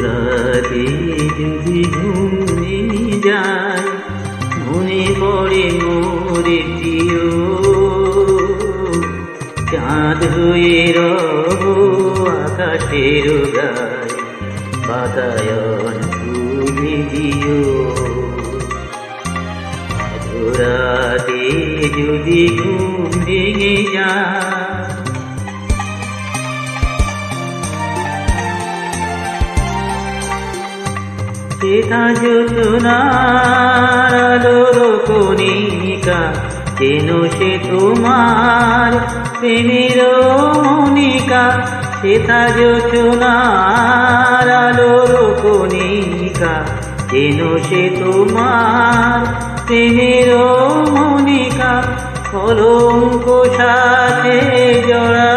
রাতে যদি ঘুমে যায় মনে পড়ে মোরে প্রিয়, চাঁদ হয়ে রব আকাশের গায় বাতায়ন তুমি দিও। রাতে যদি ঘুম ভেঙে যায় সেটা যোজনার আলোর কণিকা, যেন সে তোমার প্রেমের মনিকা। সেটা যোজনার আলোর কণিকা, যেন সে তোমার প্রেমের মনিকা। কলঙ্ক সাথে জড়া